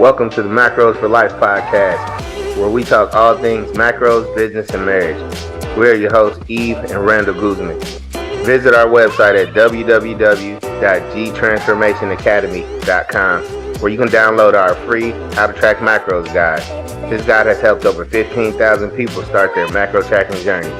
Welcome to the Macros for Life podcast, where we talk all things macros, business, and marriage. We are your hosts, Eve and Randall Guzman. Visit our website at www.gtransformationacademy.com, where you can download our free How to Track Macros guide. This guide has helped over 15,000 people start their macro tracking journey.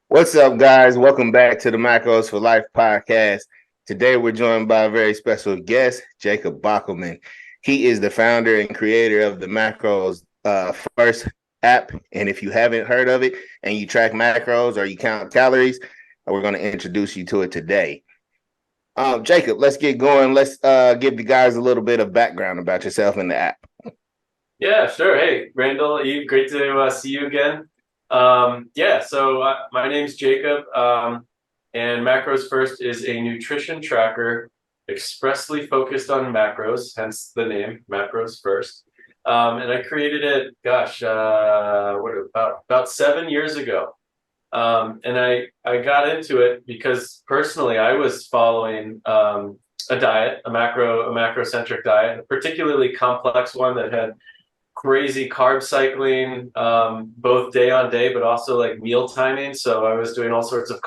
What's up, guys? Welcome back to the Macros for Life podcast. Today, we're joined by a very special guest, Jacob Bocklemann. He is the founder and creator of the MacrosFirst App. And if you haven't heard of it and you track macros or you count calories, we're going to introduce you to it today. Jacob, let's get going. Let's give the guys a little bit of background about yourself and the app. Yeah, sure. Hey, Randall, Eve, great to see you again. So my name's Jacob, and MacrosFirst is a nutrition tracker expressly focused on macros, hence the name MacrosFirst. And I created it, about 7 years ago. And I got into it because personally I was following a diet, a macrocentric diet, a particularly complex one that had crazy carb cycling, both day on day, but also like meal timing. So I was doing all sorts of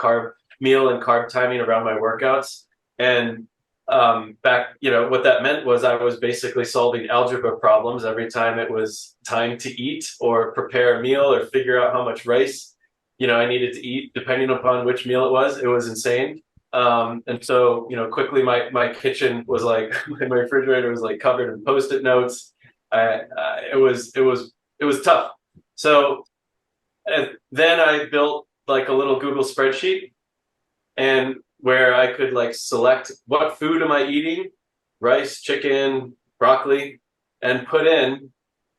meal and carb timing around my workouts. And what that meant was I was basically solving algebra problems every time it was time to eat or prepare a meal or figure out how much rice, I needed to eat depending upon which meal it was. It was insane. And so, quickly my kitchen was like, my refrigerator was like covered in Post-it notes. It was tough. So then I built like a little Google spreadsheet, and where I could like select what food am I eating, rice, chicken, broccoli, and put in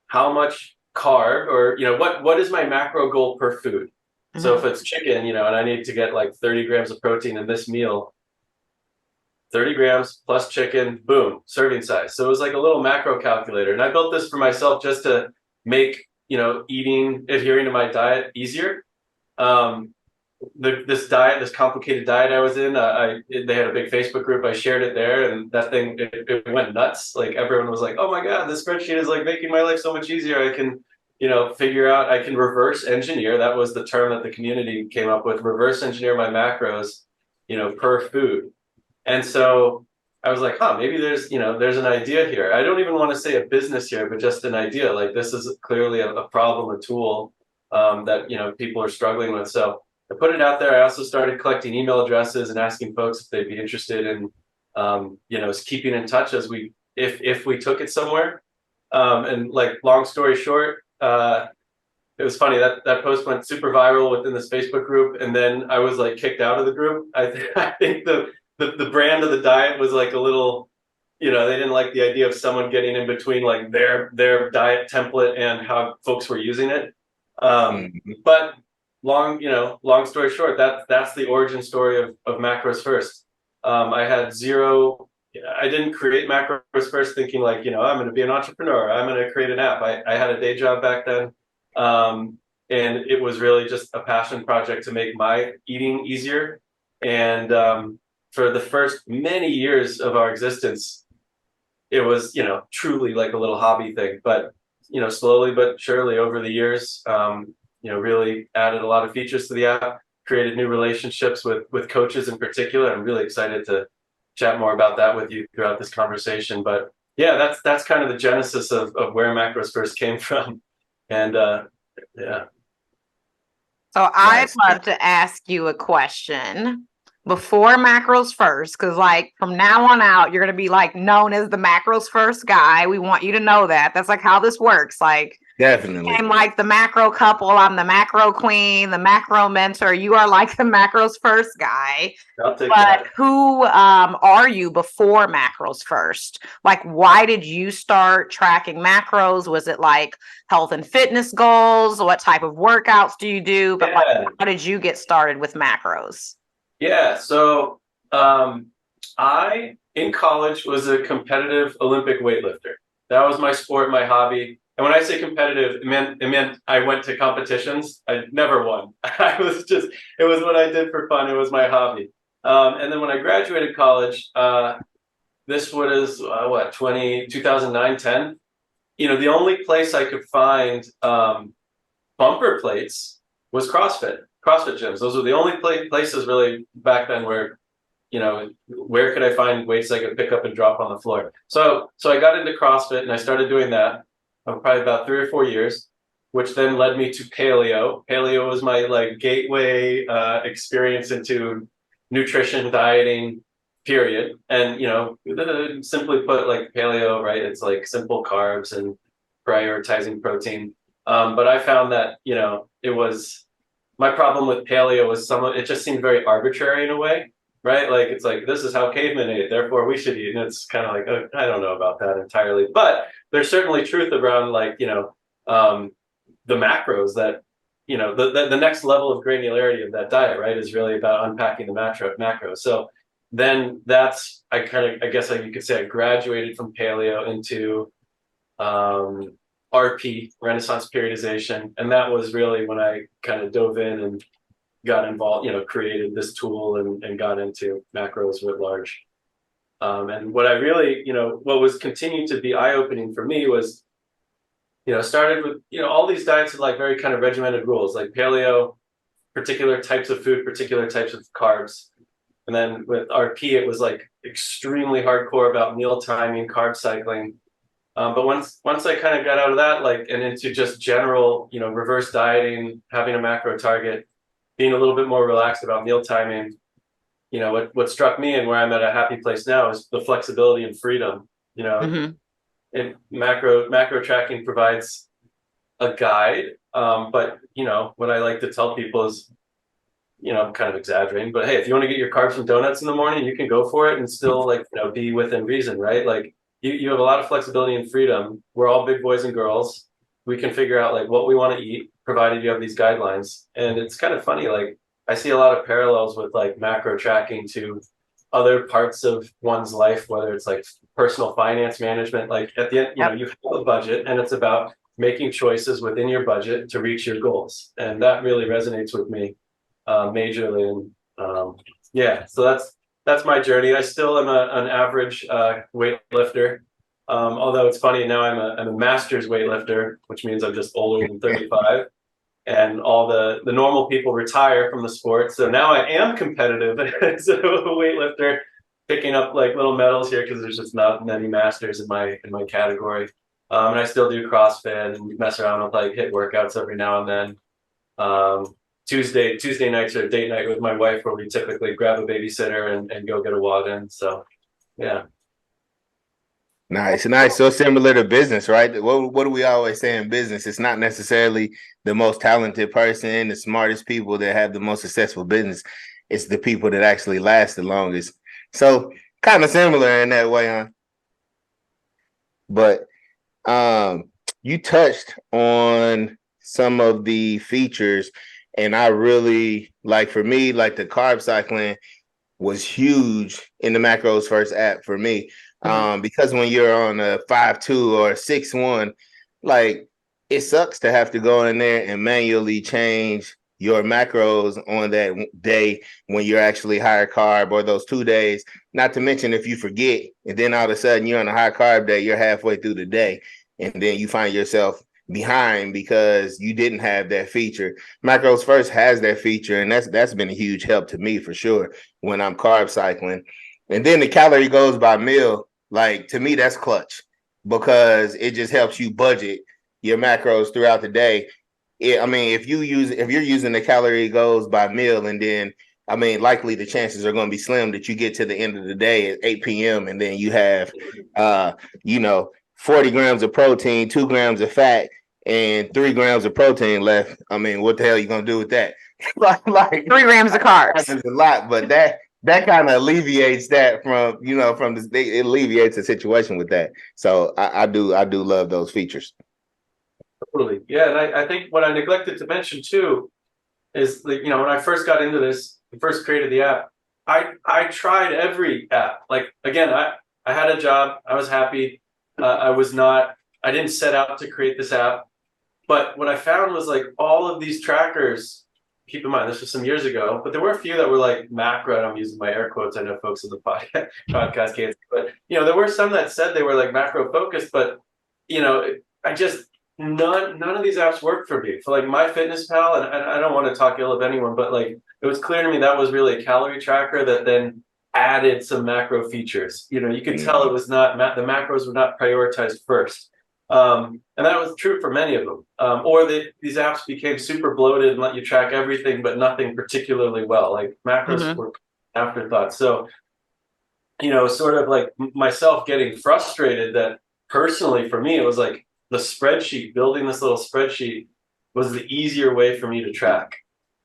how much carb or, what is my macro goal per food? Mm-hmm. So if it's chicken, and I need to get like 30 grams of protein in this meal, 30 grams plus chicken, boom, serving size. So it was like a little macro calculator. And I built this for myself just to make, adhering to my diet easier. This complicated diet I was in, they had a big Facebook group. I shared it there, and that thing, it went nuts. Like everyone was like, oh my God, this spreadsheet is like making my life so much easier. I can, figure out, I can reverse engineer. That was the term that the community came up with, reverse engineer my macros, per food. And so I was like, maybe there's an idea here. I don't even want to say a business here, but just an idea. Like this is clearly a problem, a tool that, people are struggling with. So I put it out there. I also started collecting email addresses and asking folks if they'd be interested in, keeping in touch if we took it somewhere. And like, long story short, it was funny that post went super viral within this Facebook group. And then I was like kicked out of the group. I think the brand of the diet was like a little, they didn't like the idea of someone getting in between like their diet template and how folks were using it. But long story short, that's the origin story of MacrosFirst. I didn't create MacrosFirst thinking like, I'm going to be an entrepreneur. I'm going to create an app. I had a day job back then. And it was really just a passion project to make my eating easier. And, for the first many years of our existence, it was, truly like a little hobby thing. But, slowly but surely over the years, really added a lot of features to the app, created new relationships with coaches in particular. I'm really excited to chat more about that with you throughout this conversation. But yeah, that's kind of the genesis of where MacrosFirst came from. And yeah. So I'd love to ask you a question. Before MacrosFirst, because like from now on out, you're going to be like known as the MacrosFirst guy. We want you to know that. That's like how this works. Like definitely. I'm like the macro couple. I'm the macro queen, the macro mentor. You are like the MacrosFirst guy. I'll take but that. Who are you before MacrosFirst? Like, why did you start tracking macros? Was it like health and fitness goals? What type of workouts do you do? But like, how did you get started with macros? Yeah, so I, in college, was a competitive Olympic weightlifter. That was my sport, my hobby. And when I say competitive, it meant I went to competitions. I never won. It was what I did for fun. It was my hobby. And then when I graduated college, this was what 2009, 10. The only place I could find bumper plates was CrossFit gyms. Those were the only places really back then where, where could I find weights I could pick up and drop on the floor? So I got into CrossFit and I started doing that probably about 3 or 4 years, which then led me to paleo. Paleo was my like gateway experience into nutrition, dieting, period. And simply put, like paleo, right? It's like simple carbs and prioritizing protein. But I found that it was my problem with paleo was it just seemed very arbitrary in a way, right? Like it's like this is how cavemen ate, therefore we should eat, and it's kind of like I don't know about that entirely, but there's certainly truth around like the macros that the next level of granularity of that diet, right, is really about unpacking the macros. So then I guess you could say I graduated from paleo into RP, Renaissance periodization, and that was really when I kind of dove in and got involved, created this tool and got into macros writ large. And what I really, what was continuing to be eye-opening for me was, started with, all these diets with like very kind of regimented rules, like paleo, particular types of food, particular types of carbs. And then with RP, it was like extremely hardcore about meal timing, carb cycling. But once I kind of got out of that, like, and into just general, reverse dieting, having a macro target, being a little bit more relaxed about meal timing, what struck me and where I'm at a happy place now is the flexibility and freedom. And macro tracking provides a guide, but what I like to tell people is, I'm kind of exaggerating, but hey, if you want to get your carbs from donuts in the morning, you can go for it and still like be within reason, right? Like you have a lot of flexibility and freedom. We're all big boys and girls. We can figure out like what we want to eat, provided you have these guidelines. And it's kind of funny, like I see a lot of parallels with like macro tracking to other parts of one's life, whether it's like personal finance management. Like at the end, you have a budget, and it's about making choices within your budget to reach your goals. And that really resonates with me majorly. And so that's my journey. I still am an average weightlifter. Although it's funny, now I'm a master's weightlifter, which means I'm just older than 35. And all the normal people retire from the sport. So now I am competitive as a weightlifter, picking up like little medals here because there's just not many masters in my category. And I still do CrossFit and mess around with like HIIT workouts every now and then. Tuesday nights are date night with my wife, where we typically grab a babysitter and go get a WOD in. So yeah. Nice. So similar to business, right? What do we always say in business? It's not necessarily the most talented person, the smartest people that have the most successful business. It's the people that actually last the longest. So kind of similar in that way, huh? But you touched on some of the features, and I really like, for me, like the carb cycling was huge in the MacrosFirst app for me. Because when you're on a 5.2 or 6.1, like it sucks to have to go in there and manually change your macros on that day when you're actually higher carb, or those 2 days. Not to mention if you forget, and then all of a sudden you're on a high carb day, you're halfway through the day, and then you find yourself behind because you didn't have that feature. MacrosFirst has that feature, and that's been a huge help to me for sure when I'm carb cycling. And then the calorie goes by meal. Like, to me, that's clutch, because it just helps you budget your macros throughout the day. If you're using the calorie goes by meal, and then, likely the chances are going to be slim that you get to the end of the day at 8 p.m. and then you have, 40 grams of protein, 2 grams of fat, and 3 grams of protein left. What the hell are you going to do with that? like 3 grams of carbs. That's a lot, but that kind of alleviates that it alleviates the situation with that. So I do love those features. Totally. Yeah. And I think what I neglected to mention too is, like, when I first got into this, first created the app, I tried every app. Like, again, I had a job, I was happy. I didn't set out to create this app, but what I found was like all of these trackers keep in mind, this was some years ago, but there were a few that were like macro, and I'm using my air quotes. I know folks in the podcast can't, but there were some that said they were like macro focused, but I just none of these apps worked for me. For like MyFitnessPal, and I don't want to talk ill of anyone, but like it was clear to me that was really a calorie tracker that then added some macro features. You could tell it was not the macros were not prioritized first. And that was true for many of them. Or these apps became super bloated and let you track everything, but nothing particularly well. Like macros were afterthoughts. So, sort of like myself getting frustrated that personally for me, it was like the spreadsheet, building this little spreadsheet was the easier way for me to track.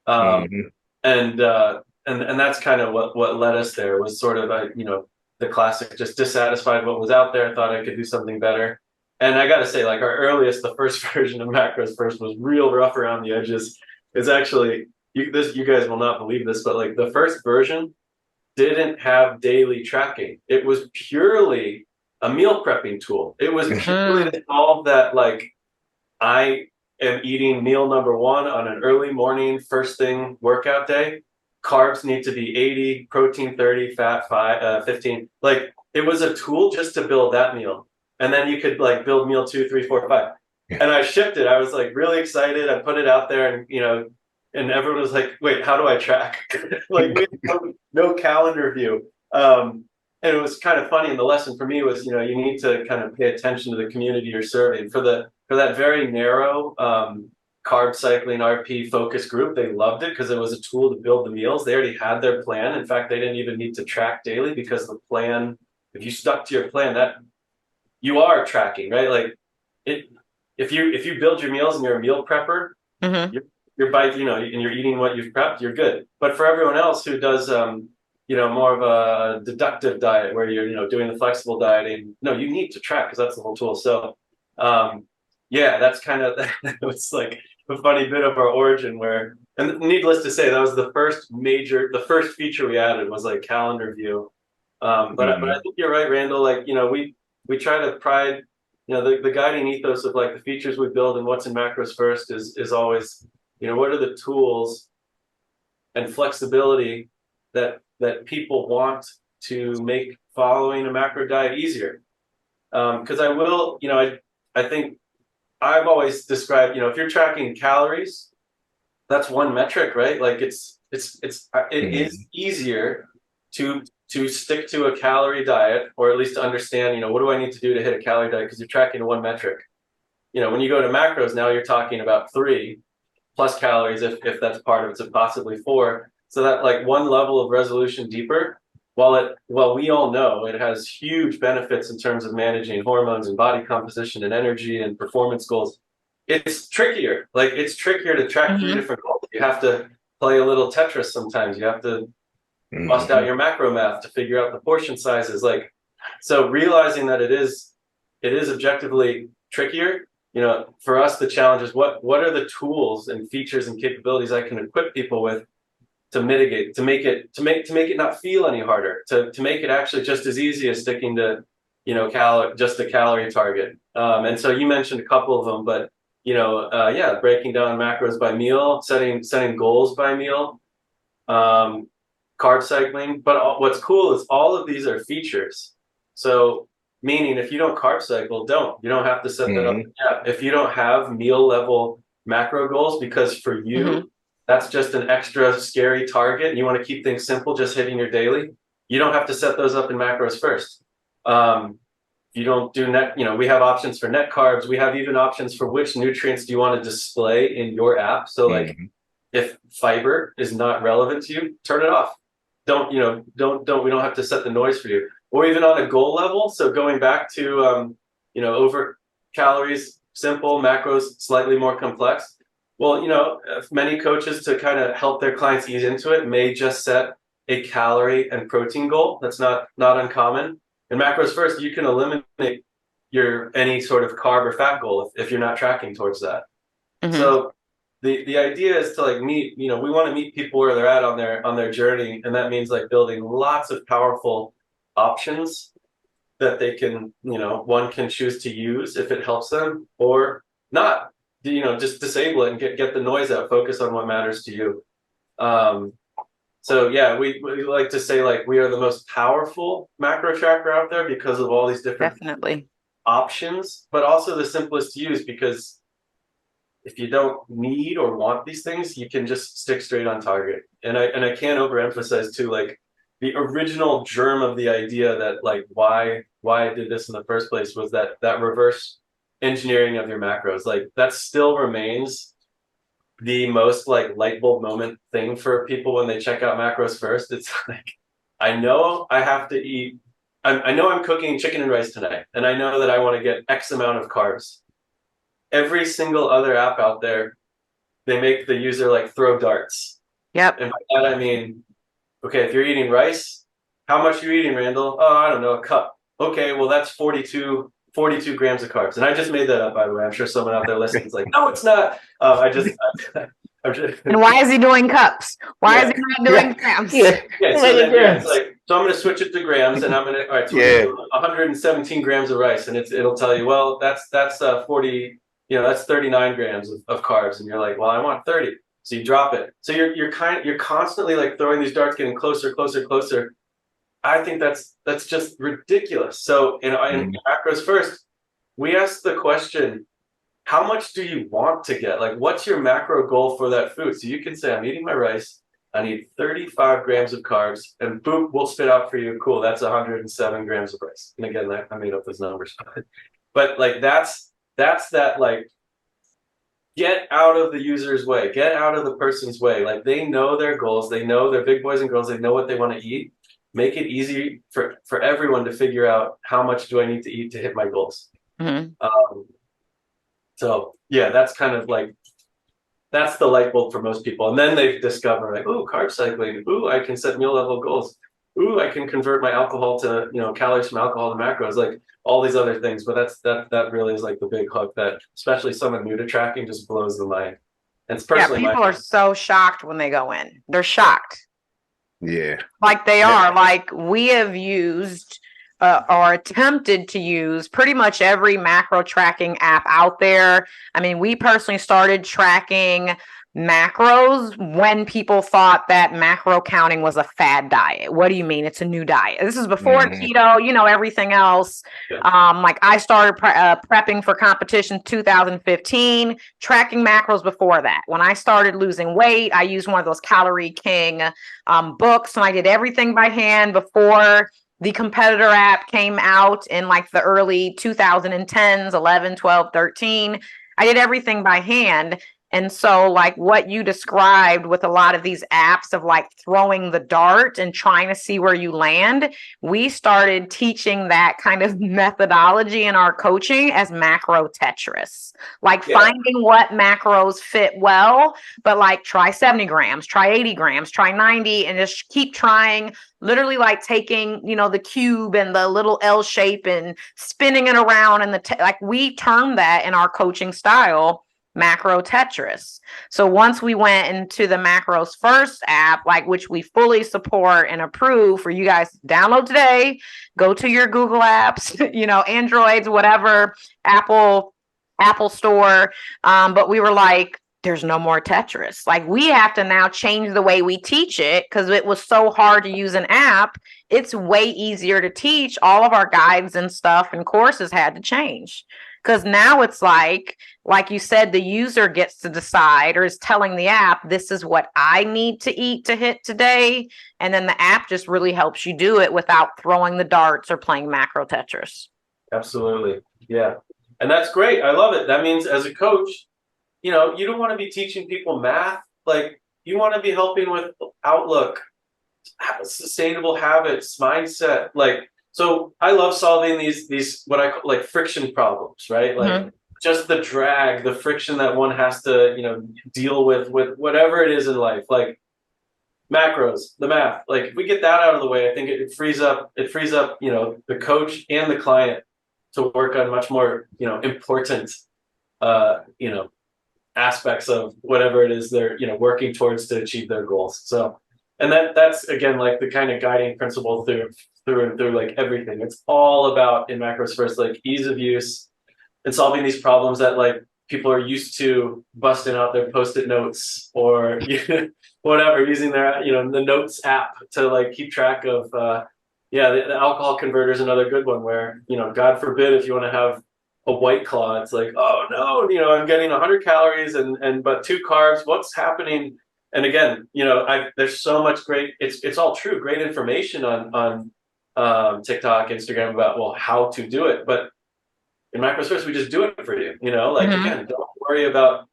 And that's kind of what led us there, was sort of, the classic, just dissatisfied what was out there, thought I could do something better. And I got to say, like the first version of MacrosFirst was real rough around the edges. It's actually, you guys will not believe this, but like the first version didn't have daily tracking. It was purely a meal prepping tool. It was purely to solve that, like, I am eating meal number 1 on an early morning, first thing workout day. Carbs need to be 80, protein 30, fat 15. Like, it was a tool just to build that meal. And then you could like build meal 2, 3, 4, 5. And I shipped it. I was like really excited. I put it out there, and and everyone was like, wait, how do I track? Like, we had no calendar view. And it was kind of funny. And the lesson for me was, you need to kind of pay attention to the community you're serving. For that very narrow carb cycling RP focus group, they loved it because it was a tool to build the meals. They already had their plan. In fact, they didn't even need to track daily, because the plan, if you stuck to your plan, that you are tracking, right? Like, if you build your meals and you're a meal prepper, you're by, and you're eating what you've prepped, you're good. But for everyone else who does, more of a deductive diet where you're, doing the flexible dieting, no, you need to track, because that's the whole tool. So, that's kind of, it's like a funny bit of our origin where, and needless to say, that was the first feature we added was like calendar view. But I think you're right, Randall. Like, we try to pride, the guiding ethos of like the features we build and what's in MacrosFirst is always, what are the tools and flexibility that people want to make following a macro diet easier. Because I think I've always described, if you're tracking calories, that's one metric, right? Like it is easier to stick to a calorie diet, or at least to understand, what do I need to do to hit a calorie diet? Because you're tracking one metric. When you go to macros, now you're talking about 3 plus calories, if that's part of it, so possibly 4. So that like one level of resolution deeper, while we all know it has huge benefits in terms of managing hormones and body composition and energy and performance goals, it's trickier. Like, it's trickier to track 3 different goals. You have to play a little Tetris sometimes. You have to bust out your macro math to figure out the portion sizes. Like, so realizing that it is objectively trickier, for us, the challenge is what are the tools and features and capabilities I can equip people with to mitigate, to make it not feel any harder, to make it actually just as easy as sticking to, just a calorie target. And so you mentioned a couple of them, but, breaking down macros by meal, setting goals by meal, carb cycling. But what's cool is all of these are features. So meaning, if you don't carb cycle, you don't have to set that up. Yeah. If you don't have meal level macro goals, because for you, that's just an extra scary target, and you want to keep things simple, just hitting your daily, you don't have to set those up in MacrosFirst. You don't do net, we have options for net carbs. We have even options for which nutrients do you want to display in your app. So like, if fiber is not relevant to you, turn it off. We don't have to set the noise for you. Or even on a goal level. So going back to, over calories, simple, macros, slightly more complex. Well, many coaches, to kind of help their clients ease into it, may just set a calorie and protein goal. That's not uncommon. In MacrosFirst, you can eliminate any sort of carb or fat goal if you're not tracking towards that. So the idea is to like meet, we want to meet people where they're at on their journey, and that means like building lots of powerful options that they can, one can choose to use if it helps them, or not. Just disable it and get the noise out. Focus on what matters to you. So yeah, we like to say like we are the most powerful macro tracker out there because of all these different Definitely. options, but also the simplest to use, because if you don't need or want these things, you can just stick straight on target. And I can't overemphasize too, like the original germ of the idea that like why I did this in the first place was that reverse engineering of your macros. Like that still remains the most like light bulb moment thing for people when they check out MacrosFirst. It's like, I know I have to eat, I know I'm cooking chicken and rice tonight, and I know that I want to get X amount of carbs. Every single other app out there, they make the user like throw darts. Yep. And by that I mean, okay, if you're eating rice, how much are you eating, Randall? Oh, I don't know, a cup. Okay, well that's 42 grams of carbs. And I just made that up, by the way. I'm sure someone out there listening is like, no, it's not. I'm just And why is he doing cups? Why is he not doing grams? So I'm going to switch it to grams, and I'm going to, all right, so 117 grams of rice, and it'll tell you, well, that's 40, that's 39 grams of carbs, and you're like, well, I want 30, so you drop it. So you're constantly like throwing these darts, getting closer. I think that's just ridiculous. So in MacrosFirst, we ask the question, how much do you want to get? Like, what's your macro goal for that food? So you can say, I'm eating my rice, I need 35 grams of carbs, and boom, we'll spit out for you. Cool, that's 107 grams of rice. And again, I made up those numbers. But like that's that, like, get out of the user's way, get out of the person's way. Like they know their goals, they know they're big boys and girls, they know what they want to eat. Make it easy for everyone to figure out how much do I need to eat to hit my goals. So yeah, that's kind of like, that's the light bulb for most people. And then they discover like, ooh, carb cycling. Ooh, I can set meal level goals. Ooh, I can convert my alcohol to, calories from alcohol to macros, like all these other things. But that really is like the big hook that especially someone new to tracking just blows the mind. And it's personally, people are so shocked when they go in. They're shocked. Yeah. Like they are. Like we have used or attempted to use pretty much every macro tracking app out there. I mean, we personally started tracking macros when people thought that macro counting was a fad diet. What do you mean? It's a new diet. This is before keto, everything else. Like I started prepping for competition 2015, tracking macros before that. When I started losing weight, I used one of those Calorie King books, and I did everything by hand before the competitor app came out in like the early 2010s, 11, 12, 13. I did everything by hand. And so like what you described with a lot of these apps of like throwing the dart and trying to see where you land, we started teaching that kind of methodology in our coaching as macro Tetris, like finding what macros fit well, but like try 70 grams, try 80 grams, try 90, and just keep trying, literally like taking, the cube and the little L shape and spinning it around. And like we term that in our coaching style macro Tetris. So once we went into the MacrosFirst app, like which we fully support and approve for you guys to download today, go to your Google apps, Androids, whatever, Apple store. But we were like, there's no more Tetris. Like we have to now change the way we teach it because it was so hard to use an app. It's way easier to teach. All of our guides and stuff and courses had to change. Because now it's like you said, the user gets to decide or is telling the app, this is what I need to eat to hit today. And then the app just really helps you do it without throwing the darts or playing macro Tetris. Absolutely. Yeah. And that's great. I love it. That means as a coach, you don't want to be teaching people math. Like you want to be helping with outlook, sustainable habits, mindset. Like, so I love solving these what I call like friction problems, right? Like just the drag, the friction that one has to, deal with whatever it is in life, like macros, the math. Like if we get that out of the way, I think it frees up, the coach and the client to work on much more, important, aspects of whatever it is they're, working towards to achieve their goals. So, and that's again, like the kind of guiding principle through like everything. It's all about in MacrosFirst, like ease of use and solving these problems that like people are used to busting out their Post-it notes or whatever, using their, the notes app to like keep track of, the alcohol converter is another good one where, God forbid if you want to have a White Claw, it's like, oh no, I'm getting 100 calories but 2 carbs. What's happening? And again, there's so much it's all true, great information on TikTok, Instagram about, how to do it. But in MacrosFirst, we just do it for you, again, don't worry about,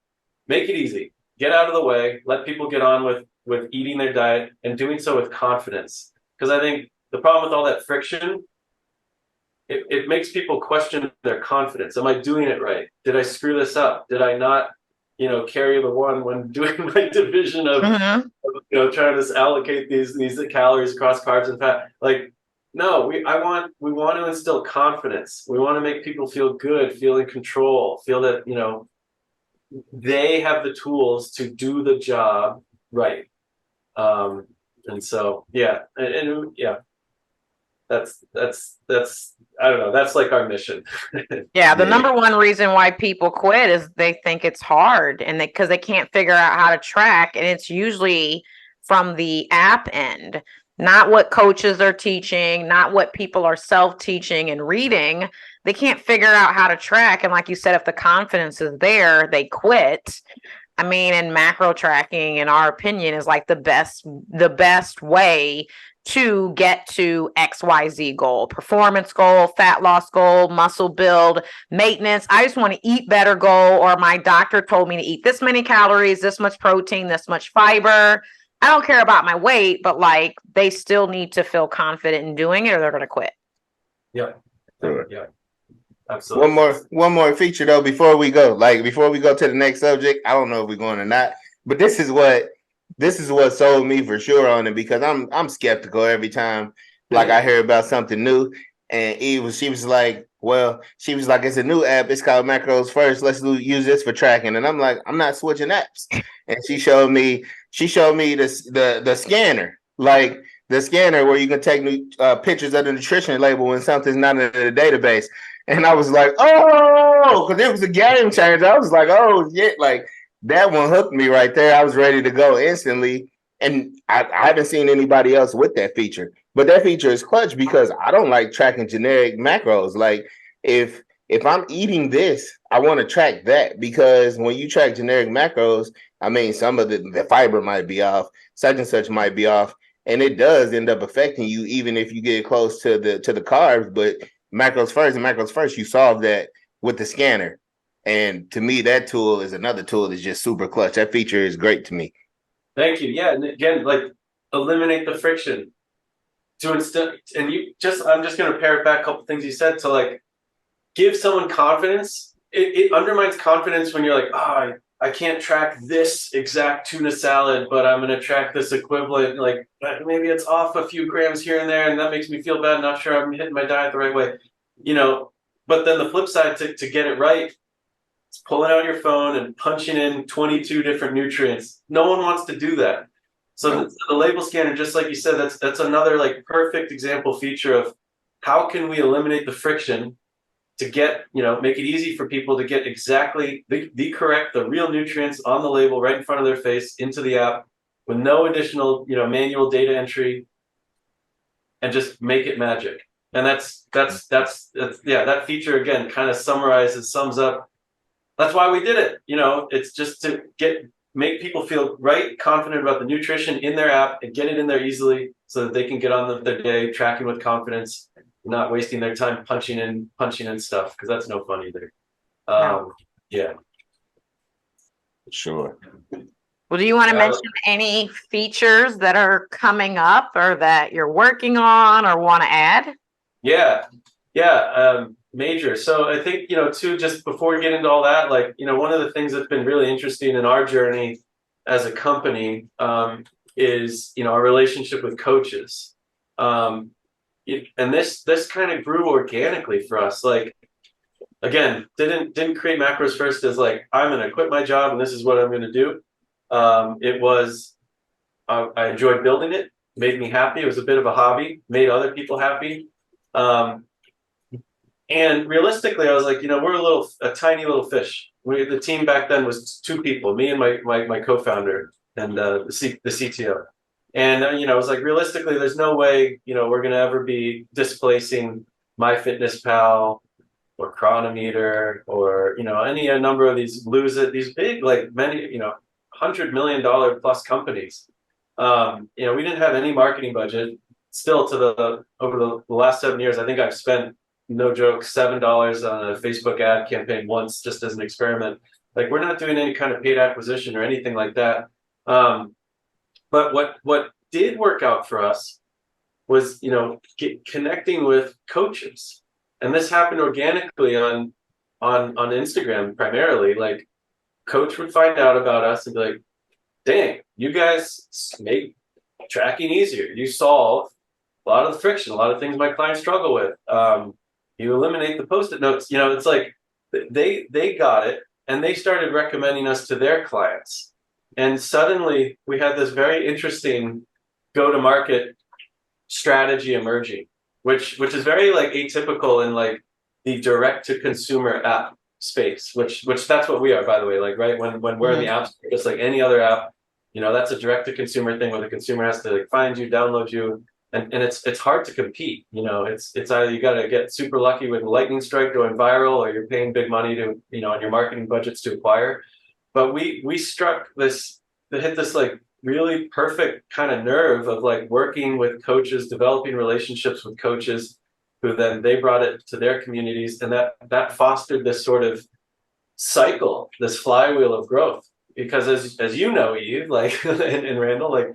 make it easy, get out of the way, let people get on with eating their diet and doing so with confidence. Because I think the problem with all that friction, it makes people question their confidence. Am I doing it right? Did I screw this up? Did I not, carry the one when doing my division of, trying to allocate these calories across carbs and fat? Like, no, we want to instill confidence. We want to make people feel good, feel in control, feel that, they have the tools to do the job right. And so, that's I don't know. That's like our mission. Yeah, the number one reason why people quit is they think it's hard and because they can't figure out how to track. And it's usually from the app end, not what coaches are teaching, not what people are self-teaching and reading. They can't figure out how to track. And like you said, if the confidence is there, they quit. I mean, and macro tracking, in our opinion, is like the best way to get to XYZ goal, performance goal, fat loss goal, muscle build, maintenance. I just want to eat better goal, or my doctor told me to eat this many calories, this much protein, this much fiber. I don't care about my weight, but like they still need to feel confident in doing it or they're going to quit. Yeah. Sure. Yeah. Absolutely. One more feature though before we go. Like before we go to the next subject, I don't know if we're going or not, but this is what sold me for sure on it, because I'm skeptical every time like I hear about something new. And she was like, it's a new app. It's called MacrosFirst. Let's use this for tracking. And I'm like, I'm not switching apps. And she showed me the scanner, like the scanner where you can take pictures of the nutrition label when something's not in the database. And I was like, oh, because it was a game changer. I was like, oh, yeah, like that one hooked me right there. I was ready to go instantly. And I haven't seen anybody else with that feature. But that feature is clutch because I don't like tracking generic macros. Like if I'm eating this, I want to track that, because when you track generic macros, I mean, some of the fiber might be off, such and such might be off. And it does end up affecting you, even if you get close to the carbs. But MacrosFirst, you solve that with the scanner. And to me, that tool is another tool that's just super clutch. That feature is great to me. Thank you. Yeah, and again, like eliminate the friction. I'm just going to pare it back a couple things you said to like give someone confidence. It undermines confidence when you're like, I can't track this exact tuna salad, but I'm going to track this equivalent. Like maybe it's off a few grams here and there, and that makes me feel bad. Not sure I'm hitting my diet the right way, But then the flip side to get it right, it's pulling out your phone and punching in 22 different nutrients. No one wants to do that. So the label scanner, just like you said, that's another like perfect example feature of how can we eliminate the friction to get, make it easy for people to get exactly the real nutrients on the label right in front of their face into the app with no additional, manual data entry, and just make it magic. And that feature again kind of sums up. That's why we did it. It's just to make people feel confident about the nutrition in their app and get it in there easily so that they can get on their day tracking with confidence, not wasting their time punching in stuff, because that's no fun either. Yeah. Sure. Well, do you want to mention any features that are coming up or that you're working on or want to add? Yeah. Major. So I think, too, just before we get into all that, like, one of the things that's been really interesting in our journey as a company is, our relationship with coaches. And this kind of grew organically for us. Like, again, didn't create MacrosFirst as like, I'm going to quit my job and this is what I'm going to do. It was, I enjoyed building it, made me happy. It was a bit of a hobby, made other people happy. And realistically, I was like, we're a tiny little fish. The team back then was 2 people, me and my co-founder. the CTO. And it was like, realistically, there's no way we're going to ever be displacing MyFitnessPal or Chronometer or any a number of these these big, like many $100 million plus companies. We didn't have any marketing budget. Still, over the last 7 years, I think I've spent, no joke, $7 on a Facebook ad campaign once, just as an experiment. Like, we're not doing any kind of paid acquisition or anything like that. But what did work out for us was connecting with coaches, and this happened organically on Instagram primarily. Like, coach would find out about us and be like, "Dang, you guys make tracking easier. You solve a lot of the friction, a lot of things my clients struggle with. You eliminate the post-it notes." It's like they got it, and they started recommending us to their clients. And suddenly we had this very interesting go-to-market strategy emerging, which is very like atypical in like the direct-to-consumer app space, which that's what we are, by the way. Like, right, when we're in the app store, just like any other app, that's a direct-to-consumer thing where the consumer has to like find you, download you, and it's hard to compete. It's either you got to get super lucky with a lightning strike going viral, or you're paying big money to on your marketing budgets to acquire. But we hit this like really perfect kind of nerve of like working with coaches, developing relationships with coaches, who then they brought it to their communities, and that fostered this sort of cycle, this flywheel of growth. Because as you know, Eve, like and Randall, like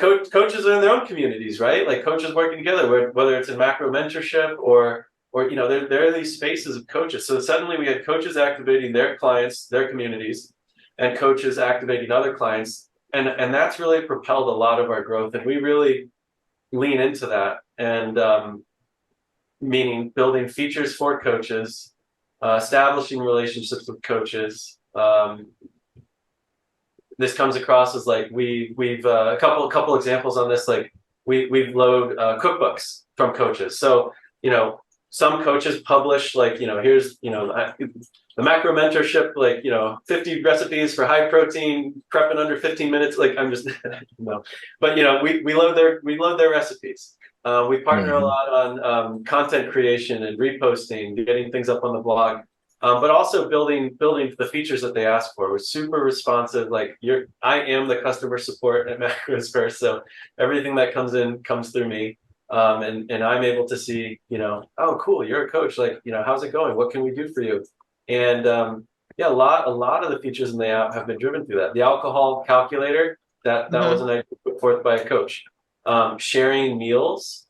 coaches are in their own communities, right? Like, coaches working together, whether it's in macro mentorship or there are these spaces of coaches. So suddenly we had coaches activating their clients, their communities, and coaches activating other clients, and that's really propelled a lot of our growth. And we really lean into that, and meaning building features for coaches, establishing relationships with coaches. This comes across as like we've a couple examples on this. Like, we've load cookbooks from coaches. So some coaches publish like here's the macro mentorship, like 50 recipes for high protein prep in under 15 minutes. Like, I'm just no, but we load their recipes. We partner a lot on content creation and reposting, getting things up on the blog. But also building the features that they ask for. We're super responsive. Like, I am the customer support at MacrosFirst, so everything that comes in comes through me, and I'm able to see, oh, cool, you're a coach. Like, how's it going? What can we do for you? And yeah, a lot of the features in the app have been driven through that. The alcohol calculator, that was an idea put forth by a coach. Sharing meals,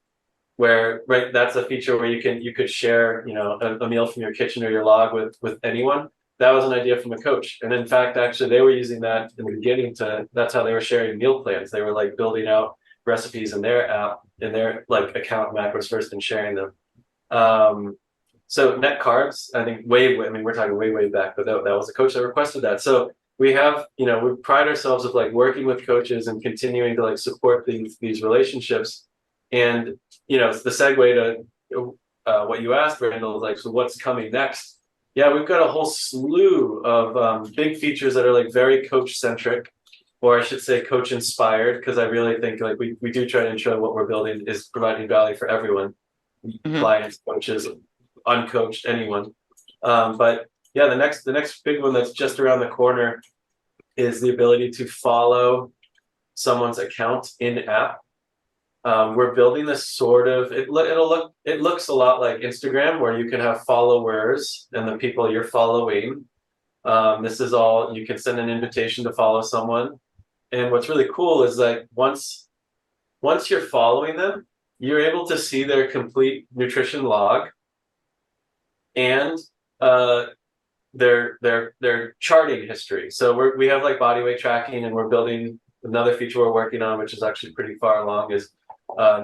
where that's a feature where you could share a meal from your kitchen or your log with anyone. That was an idea from a coach. And in fact, actually, they were using that in the beginning that's how they were sharing meal plans. They were like building out recipes in their app, in their like account, MacrosFirst, and sharing them. So net carbs, I think we're talking way back, but that was a coach that requested that. So we have, we pride ourselves with like working with coaches and continuing to like support these relationships. And it's the segue to what you asked, Randall, like, so what's coming next? Yeah, we've got a whole slew of big features that are like very coach centric, or I should say coach inspired, because I really think like we do try to ensure what we're building is providing value for everyone, clients, coaches, uncoached, anyone. But yeah, the next big one that's just around the corner is the ability to follow someone's account in app. We're building this sort of, it looks a lot like Instagram, where you can have followers and the people you're following. This is all, you can send an invitation to follow someone. And what's really cool is that once you're following them, you're able to see their complete nutrition log and their charting history. So we have like body weight tracking, and we're building another feature we're working on, which is actually pretty far along, is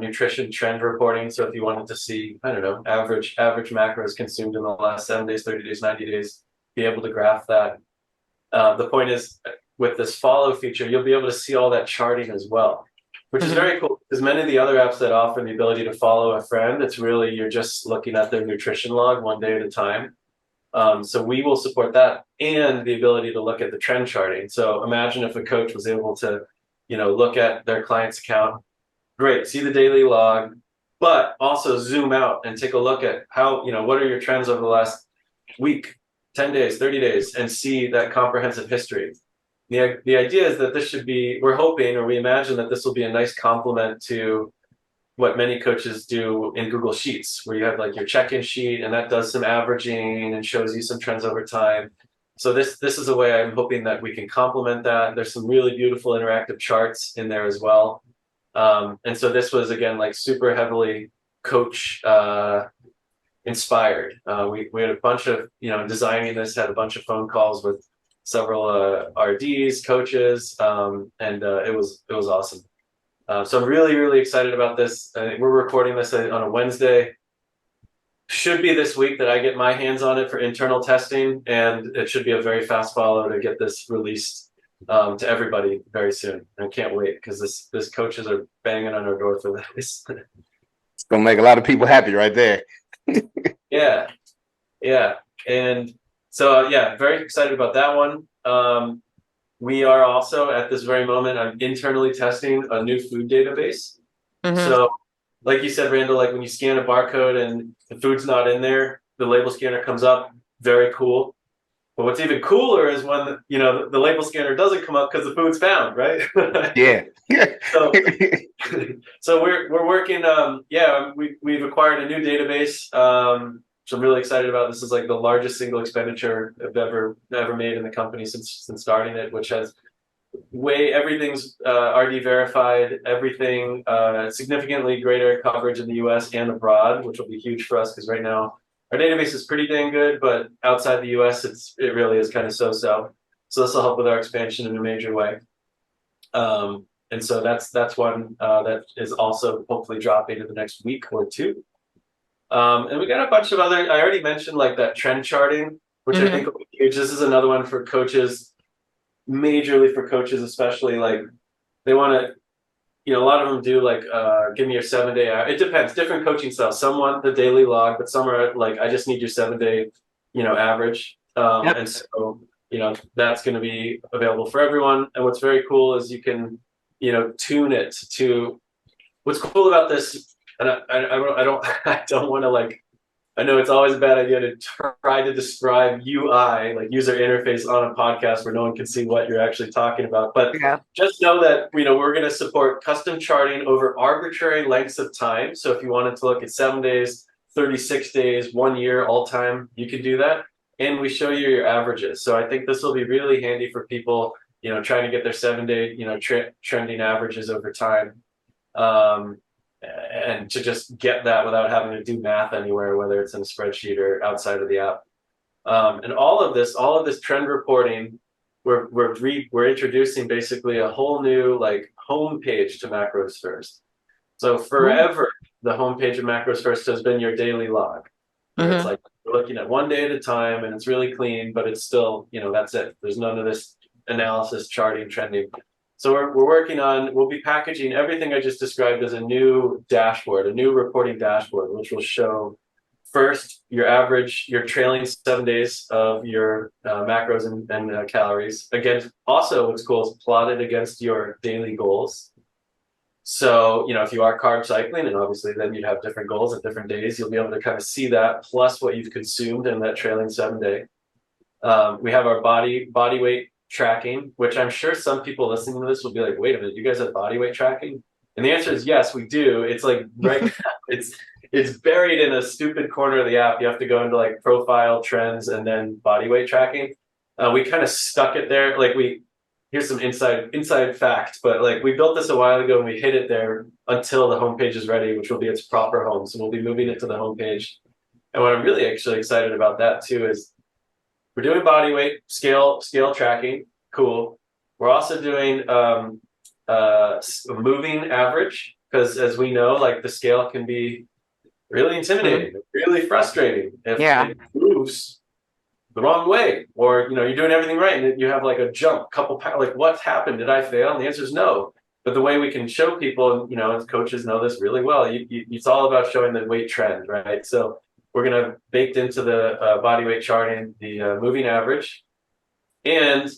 nutrition trend reporting. So if you wanted to see, I don't know, average macros consumed in the last 7 days, 30 days, 90 days, be able to graph that. The point is, with this follow feature, you'll be able to see all that charting as well, which is very cool, because many of the other apps that offer the ability to follow a friend, it's really, you're just looking at their nutrition log one day at a time. So we will support that and the ability to look at the trend charting. So imagine if a coach was able to, look at their client's account, great, see the daily log, but also zoom out and take a look at how, what are your trends over the last week, 10 days, 30 days, and see that comprehensive history. The idea is that this should be, we're hoping, or we imagine that this will be a nice complement to what many coaches do in Google Sheets, where you have like your check-in sheet and that does some averaging and shows you some trends over time. So this is a way I'm hoping that we can complement that. There's some really beautiful interactive charts in there as well. And so this was, again, like super heavily coach inspired. We had a bunch of, designing this, had a bunch of phone calls with several RDs, coaches, and it was awesome. So I'm really, really excited about this. We're recording this on a Wednesday. Should be this week that I get my hands on it for internal testing, and it should be a very fast follow to get this released to everybody very soon. I can't wait because this coaches are banging on our door for this. It's gonna make a lot of people happy right there. Yeah. And so, very excited about that one. We are also at this very moment, I'm internally testing a new food database. So like you said, Randall, like when you scan a barcode and the food's not in there, the label scanner comes up, very cool. But what's even cooler is when, the label scanner doesn't come up because the food's found, right? Yeah. So we're working, we've acquired a new database, which I'm really excited about. This is like the largest single expenditure I've ever made in the company since starting it, which has everything's RD verified, everything significantly greater coverage in the US and abroad, which will be huge for us because right now our database is pretty dang good, but outside the US it really is kind of so-so. So this will help with our expansion in a major way. And so that's one that is also hopefully dropping in the next week or two. And we got a bunch of other, I already mentioned like that trend charting, which I think will be huge. This is another one for coaches, majorly for coaches, especially like they want to, a lot of them do like, give me your 7-day, it depends, different coaching styles. Some want the daily log, but some are like, I just need your 7-day, average. And so, that's going to be available for everyone. And what's very cool is you can, tune it to, what's cool about this, and I don't want to like, I know it's always a bad idea to try to describe UI, like user interface, on a podcast where no one can see what you're actually talking about. But just know that, we're going to support custom charting over arbitrary lengths of time. So if you wanted to look at 7 days, 36 days, 1 year, all time, you can do that. And we show you your averages. So I think this will be really handy for people, trying to get their 7-day, trending averages over time. And to just get that without having to do math anywhere, whether it's in a spreadsheet or outside of the app. And all of this trend reporting, we're introducing basically a whole new like homepage to MacrosFirst. So forever, the homepage of MacrosFirst has been your daily log. It's like we're looking at 1 day at a time, and it's really clean, but it's still, that's it. There's none of this analysis, charting, trending. So we're working on, we'll be packaging everything I just described as a new dashboard, a new reporting dashboard, which will show first your average, your trailing 7 days of your macros and calories. Again, also what's cool is plotted against your daily goals. So, if you are carb cycling, and obviously then you'd have different goals at different days, you'll be able to kind of see that plus what you've consumed in that trailing 7 day. We have our body weight tracking, which I'm sure some people listening to this will be like, wait a minute, you guys have body weight tracking? And the answer is yes, we do. It's like right now, it's buried in a stupid corner of the app. You have to go into like profile, trends, and then body weight tracking. We kind of stuck it there. Like here's some inside fact, but like we built this a while ago and we hid it there until the homepage is ready, which will be its proper home. So we'll be moving it to the homepage. And what I'm really actually excited about that too is we're doing body weight scale tracking. Cool. We're also doing moving average, because as we know, like the scale can be really intimidating, really frustrating if it moves the wrong way, or you're doing everything right and you have like a jump, couple pounds, like what happened? Did I fail? And the answer is no. But the way we can show people, as coaches know this really well, it's all about showing the weight trend, right? So we're going to have baked into the body weight charting the moving average and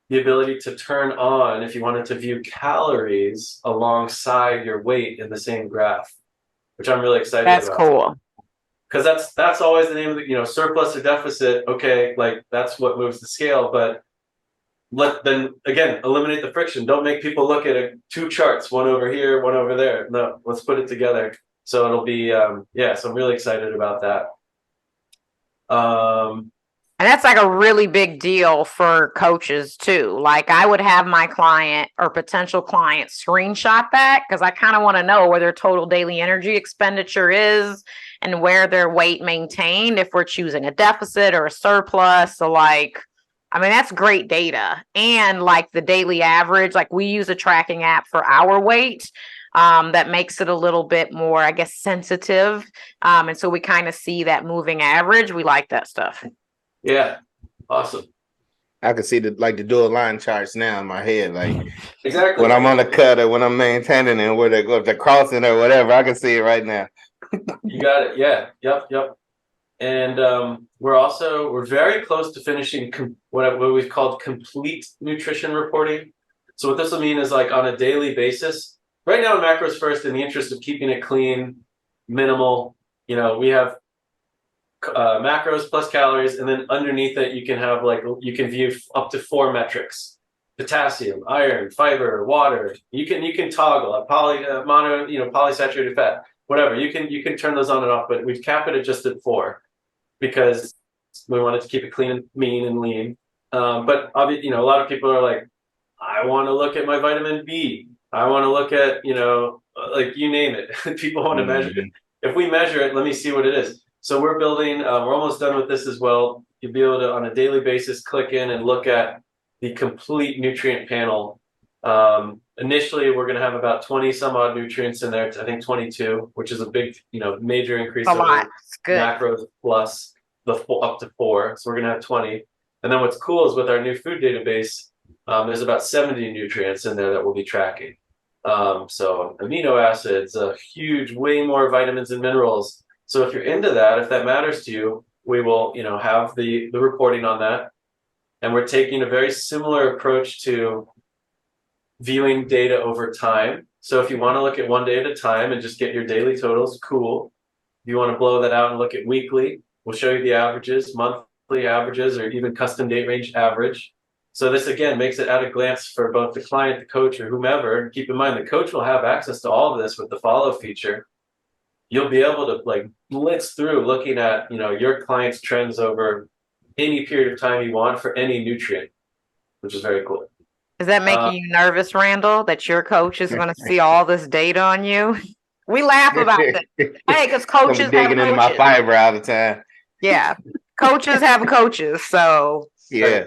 the ability to turn on, if you wanted to view calories alongside your weight in the same graph, which I'm really excited That's about. cool. Because that's always the name of the, surplus or deficit. Okay, like that's what moves the scale. But then again, eliminate the friction. Don't make people look at two charts, one over here, one over there. No, let's put it together. So it'll be, so I'm really excited about that. And that's like a really big deal for coaches too. Like I would have my client or potential client screenshot that because I kind of want to know where their total daily energy expenditure is and where their weight maintained if we're choosing a deficit or a surplus. So like, I mean, that's great data. And like the daily average, like we use a tracking app for our weight. That makes it a little bit more, I guess, sensitive. And so we kind of see that moving average. We like that stuff. Yeah, awesome. I can see the dual line charts now in my head, like exactly when I'm on the cut or when I'm maintaining and where they go, if they're crossing or whatever. I can see it right now. You got it. Yeah. Yep. And we're very close to finishing what we've called complete nutrition reporting. So what this will mean is like on a daily basis. Right now in MacrosFirst, in the interest of keeping it clean, minimal, we have macros plus calories, and then underneath it you can have you can view up to 4 metrics: potassium, iron, fiber, water. You can toggle a polysaturated fat, whatever. You can turn those on and off, but we cap it at just at 4 because we wanted to keep it clean and mean and lean. But obviously, a lot of people are like, I want to look at my vitamin B. I want to look at, you name it. People want to measure it. If we measure it, let me see what it is. So we're building, we're almost done with this as well. You'll be able to, on a daily basis, click in and look at the complete nutrient panel. Initially, we're going to have about 20 some odd nutrients in there. I think 22, which is a big, major increase. A lot. It's good. Macros plus up to 4. So we're going to have 20. And then what's cool is with our new food database, there's about 70 nutrients in there that we'll be tracking. So amino acids, way more vitamins and minerals. So if you're into that, if that matters to you, we will, have the reporting on that. And we're taking a very similar approach to viewing data over time. So if you want to look at one day at a time and just get your daily totals, cool. If you want to blow that out and look at weekly, we'll show you the averages, monthly averages, or even custom date range average. So this, again, makes it at a glance for both the client, the coach, or whomever. Keep in mind, the coach will have access to all of this with the follow feature. You'll be able to blitz through looking at, your client's trends over any period of time you want for any nutrient, which is very cool. Is that making you nervous, Randall, that your coach is going to see all this data on you? We laugh about that. Hey, because coaches have digging into my fiber all the time. Yeah, coaches have coaches, so yeah,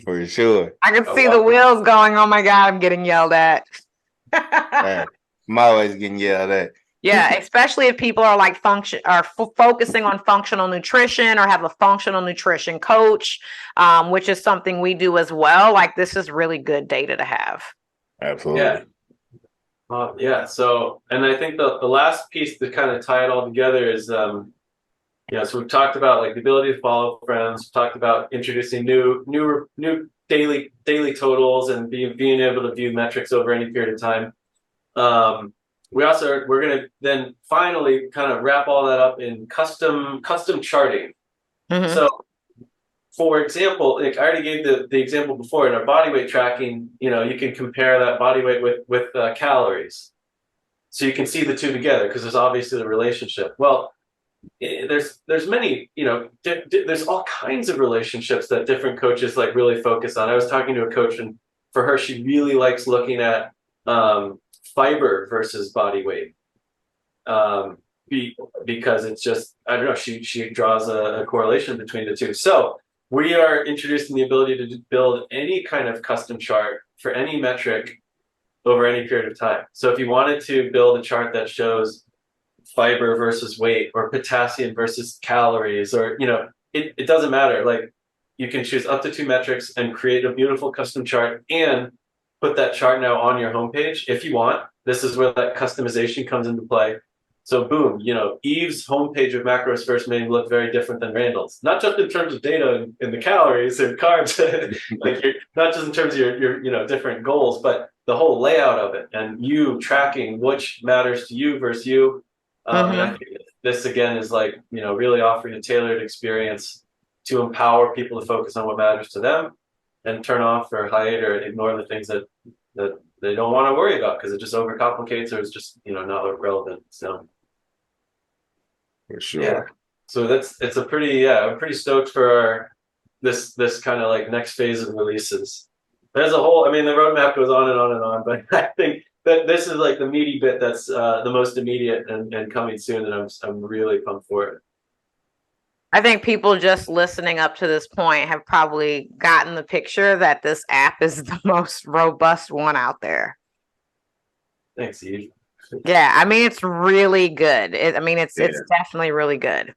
for sure. I can see the wheels going. Oh my God, I'm getting yelled at. I'm always getting yelled at. Yeah, especially if people are focusing on functional nutrition or have a functional nutrition coach, which is something we do as well. Like this is really good data to have. Absolutely. Yeah. So, and I think the last piece to kind of tie it all together is, so we've talked about the ability to follow friends. We've talked about introducing new daily totals and being able to view metrics over any period of time. We're going to then finally kind of wrap all that up in custom charting. Mm-hmm. So, for example, I already gave the example before in our body weight tracking. You can compare that body weight with calories, so you can see the two together because there's obviously the relationship. Well, there's many, there's all kinds of relationships that different coaches really focus on. I was talking to a coach, and for her, she really likes looking at fiber versus body weight, because it's just, I don't know, she draws a correlation between the two. So we are introducing the ability to build any kind of custom chart for any metric over any period of time. So if you wanted to build a chart that shows fiber versus weight or potassium versus calories, or it doesn't matter. You can choose up to 2 metrics and create a beautiful custom chart and put that chart now on your homepage if you want. This is where that customization comes into play. So boom, Eve's homepage of MacrosFirst may look very different than Randall's. Not just in terms of data and the calories and carbs, like not just in terms of your different goals, but the whole layout of it and you tracking which matters to you versus you. And I think this again is like, really offering a tailored experience to empower people to focus on what matters to them and turn off or hide or ignore the things that they don't want to worry about because it just overcomplicates or is just, not relevant. So. For sure. Yeah. So I'm pretty stoked for this kind of like next phase of releases. There's the roadmap goes on and on and on, but I think that this is like the meaty bit that's the most immediate and coming soon, and I'm really pumped for it. I think people just listening up to this point have probably gotten the picture that this app is the most robust one out there. Thanks, Eve. Yeah, it's really good. It's definitely really good.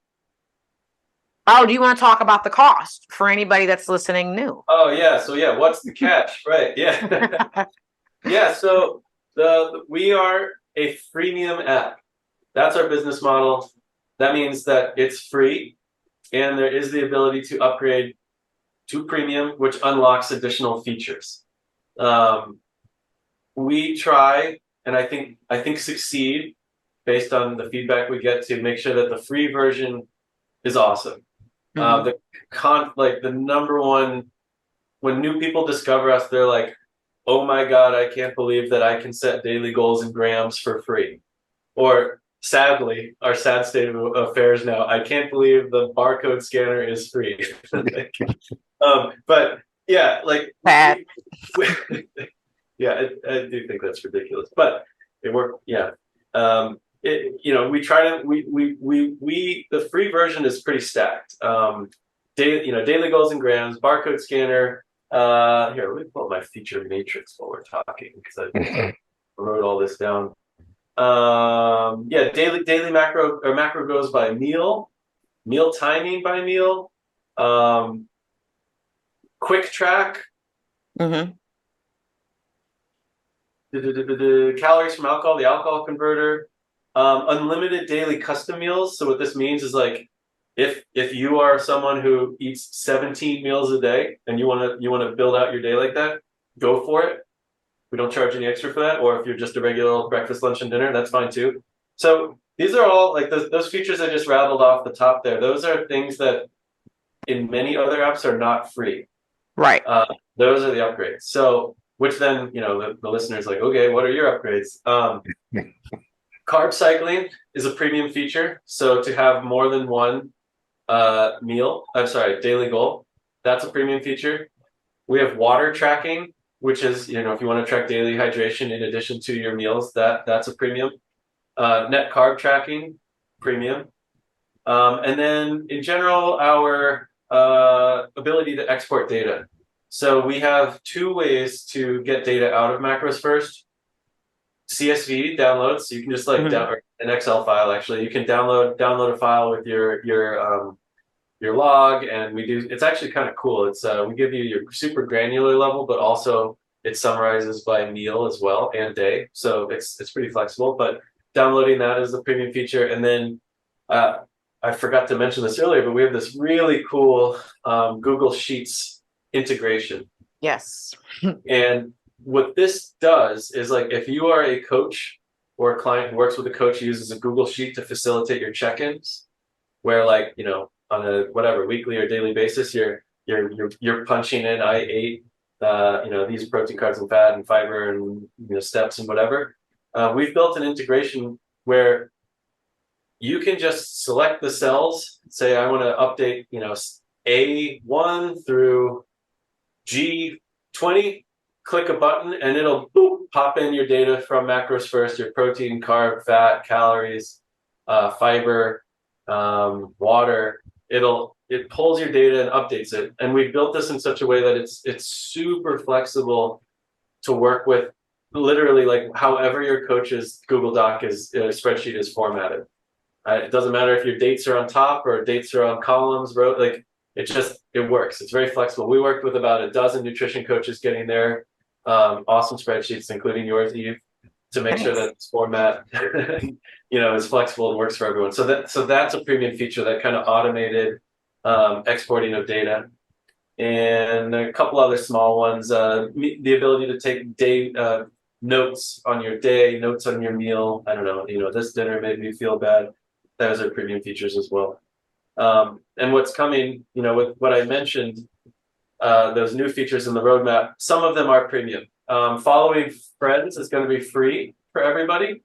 Oh, do you want to talk about the cost for anybody that's listening new? Oh yeah, so yeah, what's the catch? Right, yeah. Yeah, so we are a freemium app. That's our business model. That means that it's free and there is the ability to upgrade to premium, which unlocks additional features. We try and I think succeed based on the feedback we get to make sure that the free version is awesome. The number one, when new people discover us, they're like, oh my God, I can't believe that I can set daily goals in grams for free. Or sadly, our sad state of affairs now, I can't believe the barcode scanner is free. But yeah, like bad. Yeah, I do think that's ridiculous, but it worked. Yeah. We try to, the free version is pretty stacked. Daily goals in grams, barcode scanner. Here, let me pull up my feature matrix while we're talking because I wrote all this down. Daily macro goes by meal timing by meal, quick track. Calories from alcohol, the alcohol converter, unlimited daily custom meals. So what this means is like, if you are someone who eats 17 meals a day and you want to build out your day like that, go for it. We don't charge any extra for that. Or if you're just a regular breakfast, lunch, and dinner, that's fine too. So these are all like those features I just rattled off the top there. Those are things that in many other apps are not free. Right. Those are the upgrades. So which then, the listener's like, okay, what are your upgrades? Carb cycling is a premium feature. So to have more than one daily goal, that's a premium feature. We have water tracking, which is, if you want to track daily hydration in addition to your meals, that's a premium. Net carb tracking, premium. And then in general, our ability to export data. So we have two ways to get data out of MacrosFirst. CSV downloads. So you can just download an Excel file. Actually, you can download a file with your log, and we do. It's actually kind of cool. It's we give you your super granular level, but also it summarizes by meal as well and day. So it's pretty flexible. But downloading that is the premium feature, and then I forgot to mention this earlier, but we have this really cool Google Sheets integration. Yes. And what this does is like if you are a coach or a client who works with a coach who uses a Google Sheet to facilitate your check-ins, where on a weekly or daily basis you're punching in I ate these protein, carbs, and fat and fiber and steps and whatever. We've built an integration where you can just select the cells, say I want to update A1 through G20, click a button and it'll pop in your data from MacrosFirst, your protein, carb, fat, calories, fiber, water. It pulls your data and updates it. And we've built this in such a way that it's super flexible to work with, literally like however your coach's Google Doc spreadsheet is formatted. It doesn't matter if your dates are on top or dates are on columns, it works. It's very flexible. We worked with about a dozen nutrition coaches getting their awesome spreadsheets, including yours, Eve. to make sure that this format, is flexible and works for everyone. So that's a premium feature, that kind of automated exporting of data. And a couple other small ones, the ability to take day notes on your day, notes on your meal. I don't know, this dinner made me feel bad. Those are premium features as well. And what's coming, with what I mentioned, those new features in the roadmap, some of them are premium. Following friends is going to be free for everybody,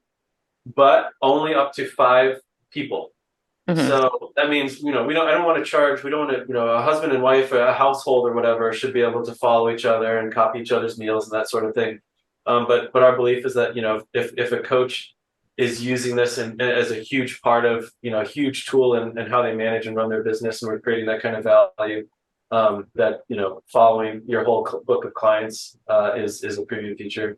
but only up to 5 people. Mm-hmm. So that means, I don't want to charge, we don't want to, a husband and wife, a household or whatever should be able to follow each other and copy each other's meals and that sort of thing. But our belief is that, if a coach is using this as a huge part of, a huge tool in how they manage and run their business, and we're creating that kind of value, that, following your whole book of clients is a premium feature.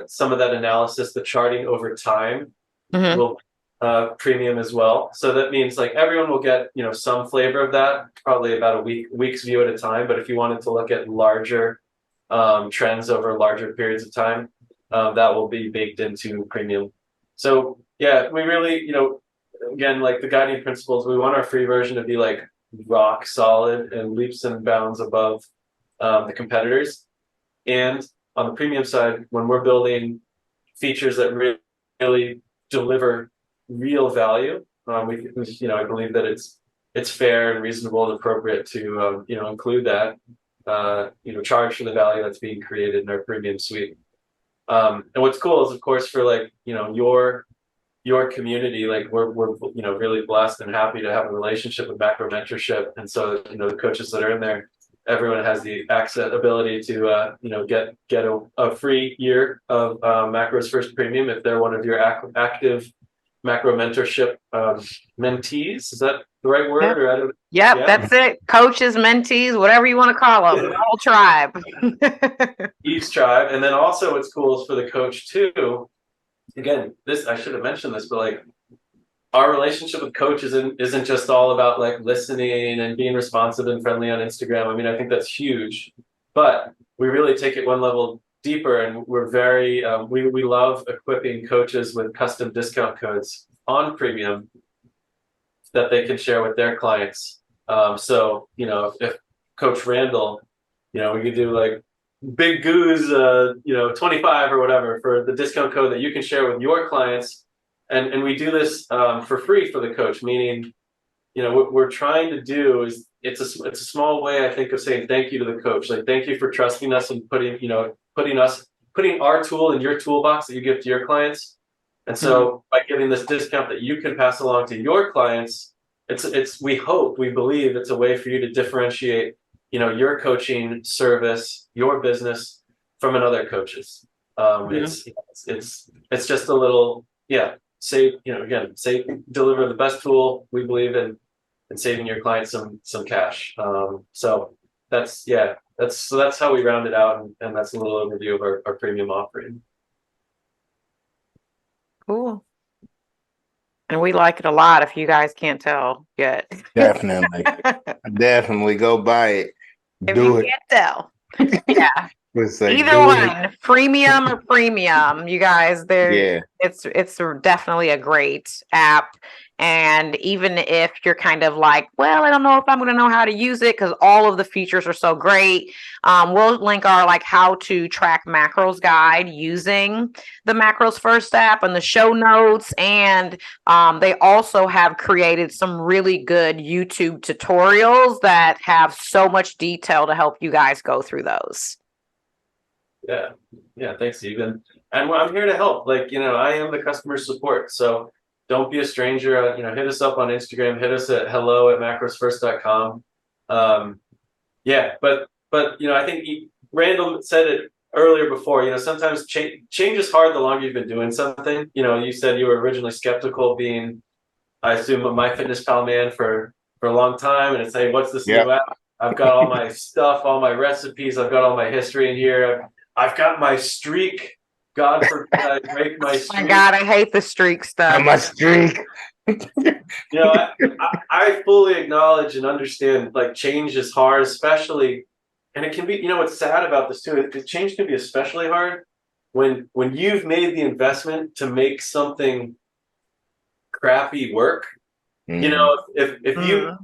Some of that analysis, the charting over time, mm-hmm. will premium as well. So that means like everyone will get, some flavor of that, probably about a week's view at a time. But if you wanted to look at larger trends over larger periods of time, that will be baked into premium. So yeah, we really, again, like the guiding principles, we want our free version to be like rock solid and leaps and bounds above the competitors. And on the premium side, when we're building features that really deliver real value, I believe that it's fair and reasonable and appropriate to include that, charge for the value that's being created in our premium suite. And what's cool is, of course, for like your community, like we're really blessed and happy to have a relationship with Macro Mentorship, and so the coaches that are in there, everyone has the ability to get a free year of MacrosFirst Premium if they're one of your active Macro Mentorship mentees. Is that the right word? Yep. Or I don't. Yep, yeah? That's it. Coaches, mentees, whatever you want to call them. The whole tribe. Each tribe, and then also what's cool is for the coach too. Again, I should have mentioned this, but like our relationship with coach isn't just all about like listening and being responsive and friendly on Instagram. I mean, I think that's huge, but we really take it one level deeper, and we're very we love equipping coaches with custom discount codes on premium that they can share with their clients. So if Coach Randall, we could do like Big Goose 25 or whatever for the discount code that you can share with your clients, and we do this for free for the coach, meaning what we're trying to do is it's a small way, I think, of saying thank you to the coach, like thank you for trusting us and putting our tool in your toolbox that you give to your clients. And so by giving this discount that you can pass along to your clients, we believe it's a way for you to differentiate your coaching service, your business from another coach's. It's just a little, deliver the best tool, we believe in saving your clients some cash. So that's how we round it out, and that's a little overview of our premium offering. Cool. And we like it a lot, if you guys can't tell yet. Definitely. Definitely go buy it. If you can't tell. Yeah. Like, either one, freemium or premium, you guys, it's definitely a great app. And even if you're kind of like, well, I don't know if I'm going to know how to use it because all of the features are so great, we'll link our like how to track macros guide using the MacrosFirst app in the show notes. And they also have created some really good YouTube tutorials that have so much detail to help you guys go through those. Yeah. Thanks, Steve. And I'm here to help. Like, I am the customer support. So don't be a stranger. Hit us up on Instagram. Hit us at hello@macrosfirst.com. But I think Randall said it earlier before. Sometimes change is hard the longer you've been doing something. You said you were originally skeptical, being, I assume, a MyFitnessPal man for a long time, and it's, hey, what's this new app? I've got all my stuff, all my recipes. I've got all my history in here. I've got my streak. God forbid I break my streak. My God, I hate the streak stuff. My streak. I fully acknowledge and understand, like, change is hard, especially, and it can be, what's sad about this too, change can be especially hard when you've made the investment to make something crappy work, you know, if you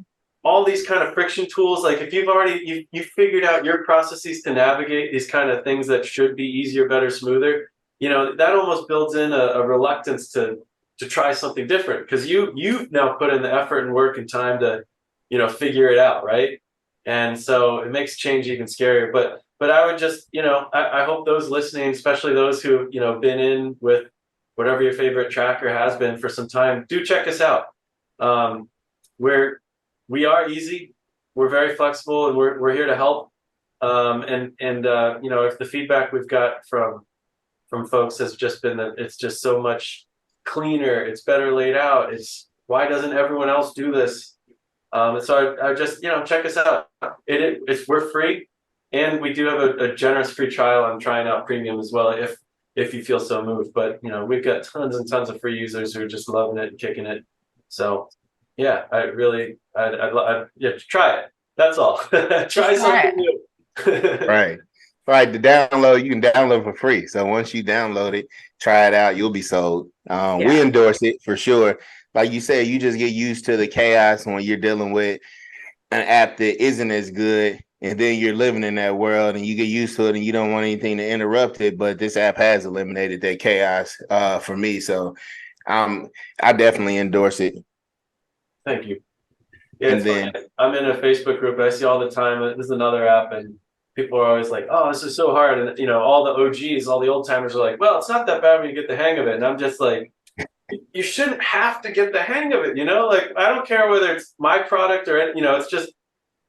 all these kind of friction tools, like if you've already you figured out your processes to navigate these kind of things that should be easier, better, smoother, you know, that almost builds in a reluctance to try something different, because you've now put in the effort and work and time to, you know, figure it out, right? And so it makes change even scarier. But I would just, you know, I hope those listening, especially those who, you know, been in with whatever your favorite tracker has been for some time, do check us out. We are easy, we're very flexible, and we're here to help. And you know, if the feedback we've got from folks has just been that it's just so much cleaner, it's better laid out. It's why doesn't everyone else do this? And so I just, you know, check us out. We're free, and we do have a generous free trial on trying out premium as well, if you feel so moved. But you know, we've got tons and tons of free users who are just loving it and kicking it. So yeah, I'd try it. That's all. Try something new. Right. The download, you can download for free. So once you download it, try it out, you'll be sold. We endorse it for sure. Like you said, you just get used to the chaos when you're dealing with an app that isn't as good, and then you're living in that world and you get used to it and you don't want anything to interrupt it. But this app has eliminated that chaos for me. So I definitely endorse it. Thank you. Yeah, it's funny. I'm in a Facebook group, I see all the time, this is another app, and people are always like, oh, this is so hard. And, you know, all the OGs, all the old timers are like, well, it's not that bad when you get the hang of it. And I'm just like, you shouldn't have to get the hang of it, you know? Like, I don't care whether it's my product or, you know, it's just,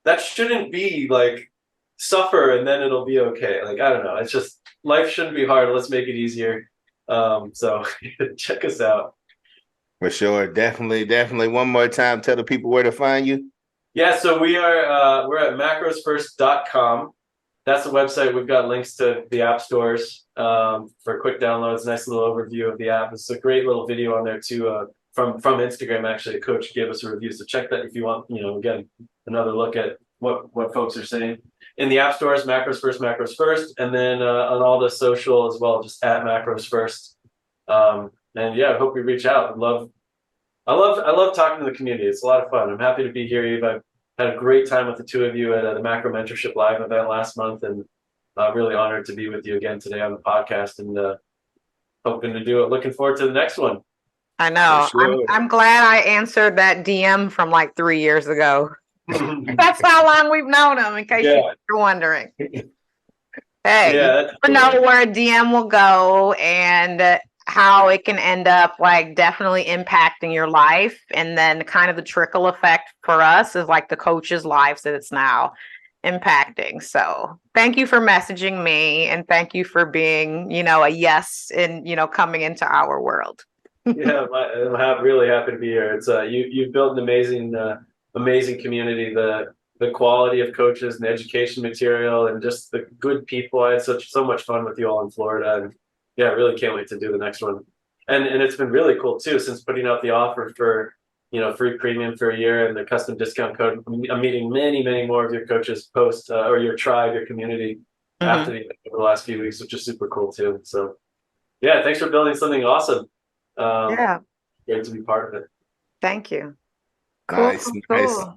that shouldn't be like, suffer and then it'll be okay. Like, I don't know. It's just, life shouldn't be hard. Let's make it easier. So check us out. For sure. Definitely. One more time, tell the people where to find you. Yeah, so we're at MacrosFirst.com. That's the website. We've got links to the app stores for quick downloads. Nice little overview of the app. It's a great little video on there too, from Instagram. Actually, a coach gave us a review, so check that if you want. You know, again, another look at what folks are saying. In the app stores, MacrosFirst, and then on all the social as well, just at MacrosFirst. And yeah, I hope we reach out. I love talking to the community. It's a lot of fun. I'm happy to be here, Eve. I've had a great time with the two of you at the Macro Mentorship Live event last month, and really honored to be with you again today on the podcast, and hoping to do it. Looking forward to the next one. I know. Sure. I'm glad I answered that DM from like 3 years ago. That's how long we've known him, in case you're wondering. Hey, you know where a DM will go and how it can end up like definitely impacting your life. And then kind of the trickle effect for us is like the coaches' lives that it's now impacting. So thank you for messaging me, and thank you for being, you know, a yes in, you know, coming into our world. Yeah, I'm really happy to be here. It's you've built an amazing community. The quality of coaches and education material and just the good people. I had so much fun with you all in Florida, and yeah, I really can't wait to do the next one. And it's been really cool too, since putting out the offer for, you know, free premium for a year and the custom discount code. I'm meeting many more of your coaches post or your tribe, your community after the last few weeks, which is super cool too. So yeah, thanks for building something awesome. Great to be part of it. Thank you. Nice. Well,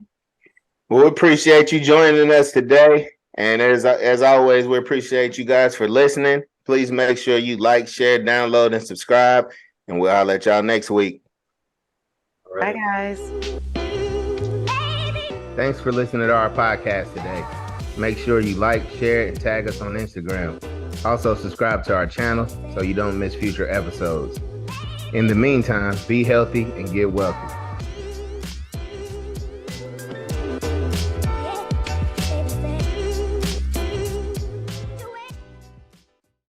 we appreciate you joining us today. And as always, we appreciate you guys for listening. Please make sure you like, share, download, and subscribe. And we'll let y'all next week. Bye, guys. Thanks for listening to our podcast today. Make sure you like, share, and tag us on Instagram. Also, subscribe to our channel so you don't miss future episodes. In the meantime, be healthy and get wealthy.